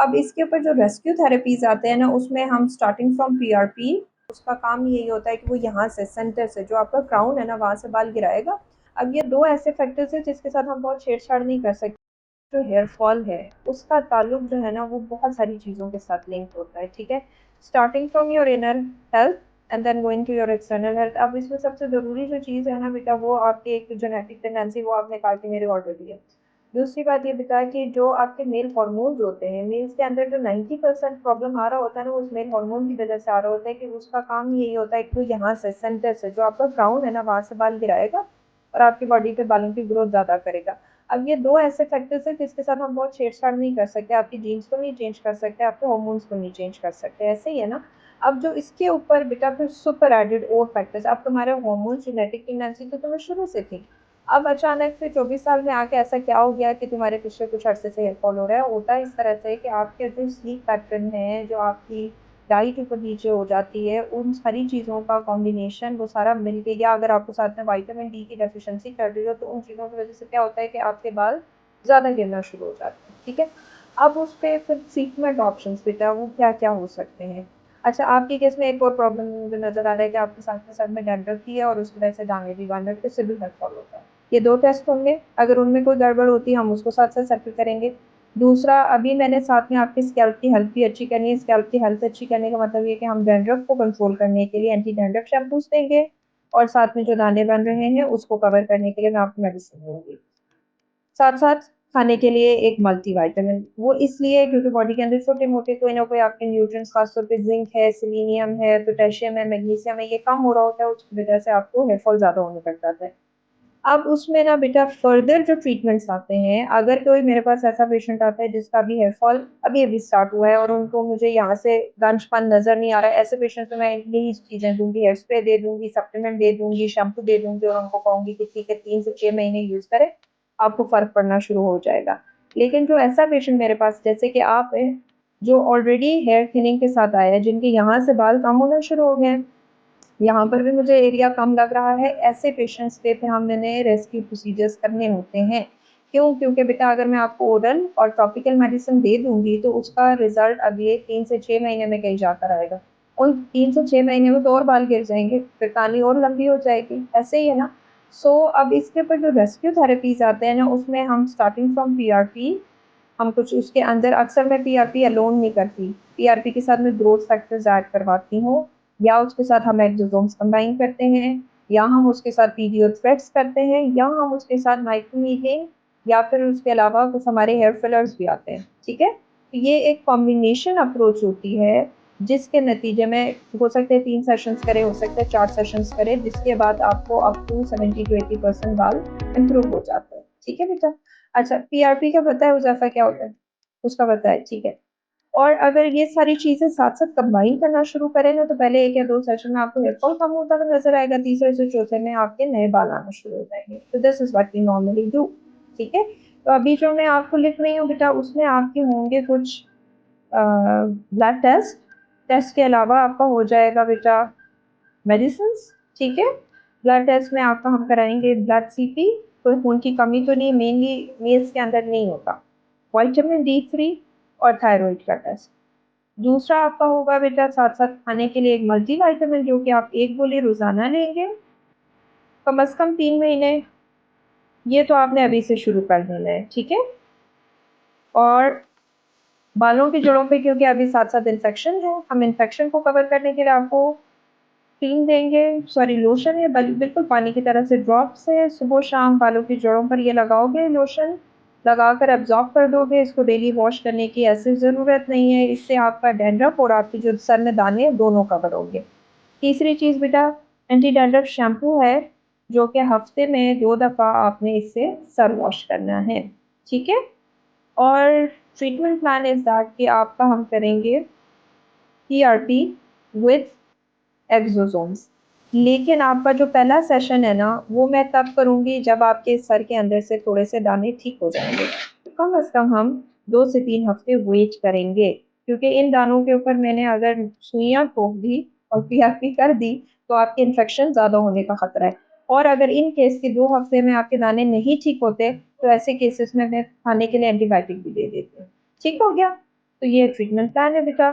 अब इसके ऊपर जो रेस्क्यू थेरेपीज आते हैं ना, उसमें हम स्टार्टिंग फ्रॉम पीआरपी, उसका काम यही होता है कि वो यहाँ से सेंटर से जो आपका क्राउन है ना, वहाँ से बाल गिराएगा। अब ये दो ऐसे फैक्टर्स हैं जिसके साथ हम बहुत छेड़छाड़ नहीं कर सकते। जो हेयर फॉल है उसका ताल्लुक जो है ना, वो बहुत सारी चीज़ों के साथ लिंक होता है, ठीक है। Starting from your inner health and then going to your external health. अब इसमें सबसे ज़रूरी जो चीज़ है ना बेटा, वो आपकी एक जेनेटिक टेंडेंसी, वो आपने कहा कि मेरे ऑलरेडी है। दूसरी बात ये बता कि जो आपके मेल हार्मोन्स होते हैं, मेल्स के अंदर जो 90% प्रॉब्लम आ रहा होता है ना, वो उस मेल हार्मोन की वजह से आ रहा होता है कि उसका काम यही होता है कि वो यहाँ से सेंटर से जो आपका क्राउन है ना, वहाँ से बाल गिराएगा और आपकी बॉडी पे बालों की ग्रोथ ज़्यादा करेगा। अब ये दो ऐसे फैक्टर्स हैं जिसके साथ हम बहुत छेड़छाड़ नहीं कर सकते। आपकी जीन्स को नहीं चेंज कर सकते, आपके हार्मोन्स को नहीं चेंज कर सकते, ऐसे ही है ना। अब जो इसके ऊपर बेटा फिर सुपर एडेड और फैक्टर्स, अब तुम्हारे हार्मोन्स, जेनेटिक टेंडेंसी तो तुम्हें शुरू से थी, अब अचानक से 24 साल में आके ऐसा क्या हो गया कि तुम्हारे पिछले कुछ अरसे से हेयर फॉल हो रहा है। होता है इस तरह से कि आपके जो स्लीप पैटर्न है, जो आपकी डाइट ऊपर नीचे हो जाती है, उन सारी चीज़ों का कॉम्बिनेशन वो सारा मिल के, या अगर आपको साथ में विटामिन डी की डेफिशिएंसी कर रही हो, तो उन चीज़ों की वजह से क्या होता है कि आपके बाल ज़्यादा गिरना शुरू हो जाते हैं, ठीक है। अब उस पे फिर ट्रीटमेंट ऑप्शंस बेटा वो क्या-क्या हो सकते हैं। अच्छा, आपके केस में एक और प्रॉब्लम मुझे नज़र आ रहा है कि आपके साथ में सर में डैंड्रफ भी है और उसकी वजह से दाने भी बन रहे हैं, इससे भी हेयर फॉल होता है। ये 2 टेस्ट होंगे, अगर उनमें कोई गड़बड़ होती है हम उसको साथ-साथ सेटल करेंगे। दूसरा, अभी मैंने साथ में आपकी स्कैल्प की हेल्थ भी अच्छी करनी है। स्कैल्प की हेल्थ अच्छी करने का मतलब ये कि हम डैंड्रफ को कंट्रोल करने के लिए एंटी डैंड्रफ शैम्पूस देंगे और साथ में जो दाने बन रहे हैं उसको कवर करने के लिए मैं आपको मेडिसिन दूँगी। साथ-साथ खाने के लिए एक मल्टीविटामिन, वो इसलिए क्योंकि बॉडी के अंदर छोटे-मोटे कोई ना कोई आपके न्यूट्रिएंट्स, खासतौर पे ज़िंक है, सेलेनियम है, पोटेशियम है, मैग्नीशियम है, ये कम हो रहा होता है, उसकी वजह से आपको हेयर फॉल ज़्यादा होने लग जाता है। अब उसमें ना बेटा फर्दर जो ट्रीटमेंट्स आते हैं, अगर कोई मेरे पास ऐसा पेशेंट आता है जिसका अभी हेयर फॉल अभी-अभी स्टार्ट हुआ है और उनको मुझे यहाँ से गंज-पन नज़र नहीं आ रहा है, ऐसे पेशेंट को मैं यही चीज़ें दूँगी, हेयर स्प्रे दे दूँगी, सप्लीमेंट दे दूँगी, शैम्पू दे दूँगी और उनको कहूँगी कि ठीक है 3 से 6 महीने यूज़ करें, आपको फ़र्क पड़ना शुरू हो जाएगा। लेकिन जो ऐसा पेशेंट मेरे पास जैसे कि आप हैं, जो ऑलरेडी हेयर थिनिंग के साथ आया है, जिनके यहाँ से बाल कम होना शुरू हो गए हैं, यहाँ पर भी मुझे एरिया कम लग रहा है, ऐसे पेशेंट्स पे फिर हमने रेस्क्यू प्रोसीजर्स करने होते हैं। क्यों? क्योंकि बेटा अगर मैं आपको ओरल और टॉपिकल मेडिसिन दे दूँगी तो उसका रिज़ल्ट अगले 3 से 6 महीने में कहीं जाकर आएगा। उन 3 से 6 महीने में तो और बाल गिर जाएँगे, फिर कहानी और लंबी हो जाएगी, ऐसे ही है ना? अब इसके ऊपर जो रेस्क्यू थेरेपीज़ आते हैं ना, उसमें हम स्टार्टिंग फ्रॉम पीआरपी, हम कुछ उसके अंदर, अक्सर मैं पीआरपी अलोन नहीं करती, पीआरपी के साथ मैं ग्रोथ फैक्टर्स ऐड करवाती हूँ, या उसके साथ हम एक्सोसोम्स कंबाइन करते हैं, या हम उसके साथ पीडीओ थ्रेड्स करते हैं, या हम उसके साथ माइक्रोनीडिंग, या फिर उसके अलावा कुछ हमारे हेयर फिलर्स भी आते हैं, ठीक है। तो ये एक कॉम्बिनेशन अप्रोच होती है जिसके नतीजे में हो सकते हैं 3 सेशंस करें, हो सकता है 4 सेशंस करें, जिसके बाद आपको अप टू 70 टू 80% बाल इम्प्रूव हो जाते हैं, ठीक है बेटा। अच्छा, पीआरपी का पता है हुज़ैफ़ा क्या होता है? उसका पता है, ठीक है। और अगर ये सारी चीज़ें साथ-साथ कंबाइन करना शुरू करें ना, तो पहले 1 या 2 सेशन में आपको हेयर फॉल कम होता हुआ नज़र आएगा, तीसरे से चौथे में आपके नए बाल आना शुरू हो जाएँगे। तो this is what we normally do, ठीक है? तो अभी जो मैं आपको लिख रही हूँ बेटा, उसमें आपके होंगे कुछ ब्लड टेस्ट, टेस्ट के अलावा आपका हो जाएगा बेटा मेडिसिन्स, ठीक है? ब्लड टेस्ट में आपका हम कराएँगे ब्लड सीपी, कोई खून की कमी तो नहीं, मेनली मेल्स के अंदर नहीं होता। विटामिन डी3 और थायरॉइड का टेस्ट। दूसरा आपका होगा बेटा साथ-साथ खाने के लिए एक मल्टीविटामिन, जो कि आप 1 गोली रोज़ाना लेंगे, कम से कम 3 महीने। ये तो आपने अभी से शुरू कर देना है, ठीक है? और बालों की जड़ों पे क्योंकि अभी साथ-साथ इन्फेक्शन है, हम इन्फेक्शन को कवर करने के लिए आपको क्रीम देंगे, सॉरी लोशन है, बिल्कुल पानी की तरह से ड्रॉप्स है, सुबह-शाम बालों की जड़ों पर ये लगाओगे लोशन, लगाकर एब्ज़ॉर्ब कर दोगे, इसको डेली वॉश करने की ऐसी ज़रूरत नहीं है, इससे आपका डैंड्रफ और आपके जो सर में दाने हैं, दोनों कवर होंगे। तीसरी चीज़ बेटा, एंटी डैंड्रफ शैम्पू है, जो कि हफ़्ते में 2 दफ़ा आपने इससे सर वॉश करना है, ठीक है? और ट्रीटमेंट प्लान इज़ दैट कि आपका हम करेंगे पीआरपी विद एक्सोसोम्स। लेकिन आपका जो पहला सेशन है ना, वो मैं तब करूँगी जब आपके सर के अंदर से थोड़े से दाने ठीक हो जाएँगे। तो कम से कम हम 2 से 3 हफ्ते वेट करेंगे, क्योंकि इन दानों के ऊपर मैंने अगर सुइयाँ ठोक दी और पीआरपी कर दी, तो आपके इन्फेक्शन ज़्यादा होने का खतरा है। और अगर इन केस के 2 हफ्ते में आपके दाने नहीं ठीक होते, तो ऐसे केसेस में मैं खाने के लिए एंटीबायोटिक भी दे देती हूँ। ठीक हो गया? तो ये एक ट्रीटमेंट प्लान है बेटा।